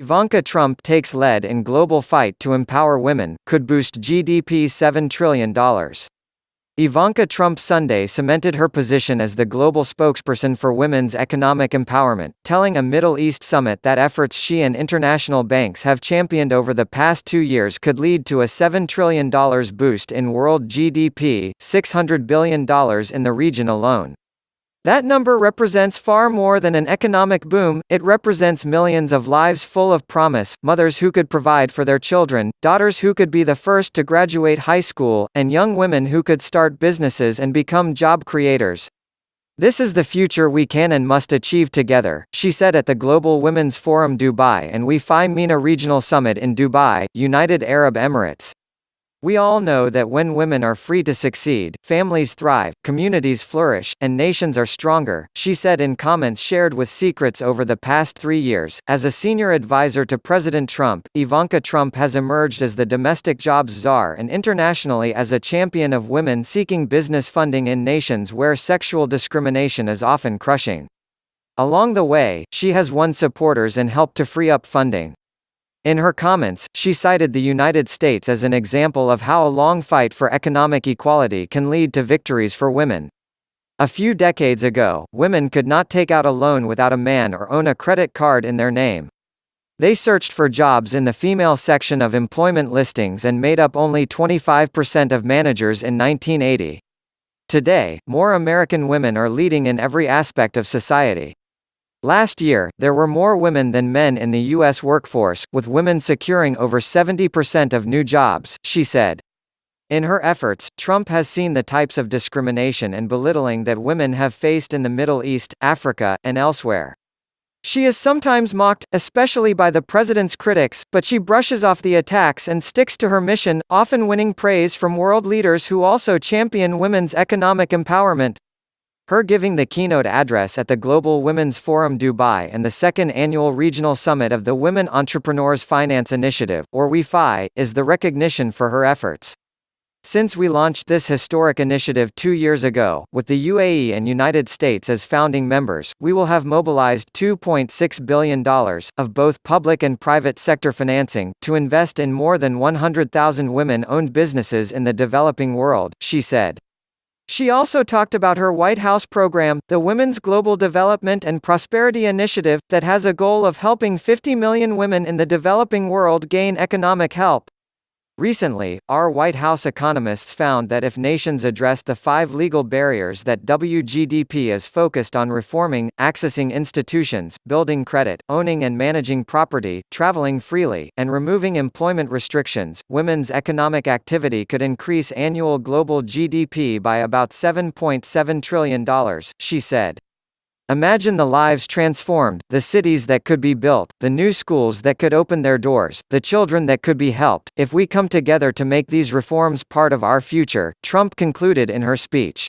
Ivanka Trump takes lead in global fight to empower women, could boost GDP $7 trillion. Ivanka Trump Sunday cemented her position as the global spokesperson for women's economic empowerment, telling a Middle East summit that efforts she and international banks have championed over the past 2 years could lead to a $7 trillion boost in world GDP, $600 billion in the region alone. That number represents far more than an economic boom, it represents millions of lives full of promise, mothers who could provide for their children, daughters who could be the first to graduate high school, and young women who could start businesses and become job creators. This is the future we can and must achieve together, she said at the Global Women's Forum Dubai and MENA Regional Summit in Dubai, United Arab Emirates. We all know that when women are free to succeed, families thrive, communities flourish, and nations are stronger, she said in comments shared with Secrets over the past 3 years. As a senior advisor to President Trump, Ivanka Trump has emerged as the domestic jobs czar and internationally as a champion of women seeking business funding in nations where sexual discrimination is often crushing. Along the way, she has won supporters and helped to free up funding. In her comments, she cited the United States as an example of how a long fight for economic equality can lead to victories for women. A few decades ago, women could not take out a loan without a man or own a credit card in their name. They searched for jobs in the female section of employment listings and made up only 25% of managers in 1980. Today, more American women are leading in every aspect of society. Last year, there were more women than men in the U.S. workforce, with women securing over 70% of new jobs, she said. In her efforts, Trump has seen the types of discrimination and belittling that women have faced in the Middle East, Africa, and elsewhere. She is sometimes mocked, especially by the president's critics, but she brushes off the attacks and sticks to her mission, often winning praise from world leaders who also champion women's economic empowerment. Her giving the keynote address at the Global Women's Forum Dubai and the second annual regional summit of the Women Entrepreneurs Finance Initiative, or WeFi, is the recognition for her efforts. Since we launched this historic initiative 2 years ago, with the UAE and United States as founding members, we will have mobilized $2.6 billion, of both public and private sector financing, to invest in more than 100,000 women-owned businesses in the developing world, she said. She also talked about her White House program, the Women's Global Development and Prosperity Initiative, that has a goal of helping 50 million women in the developing world gain economic help. Recently, our White House economists found that if nations addressed the 5 legal barriers that WGDP is focused on reforming, accessing institutions, building credit, owning and managing property, traveling freely, and removing employment restrictions, women's economic activity could increase annual global GDP by about $7.7 trillion, she said. Imagine the lives transformed, the cities that could be built, the new schools that could open their doors, the children that could be helped, if we come together to make these reforms part of our future, Trump concluded in her speech.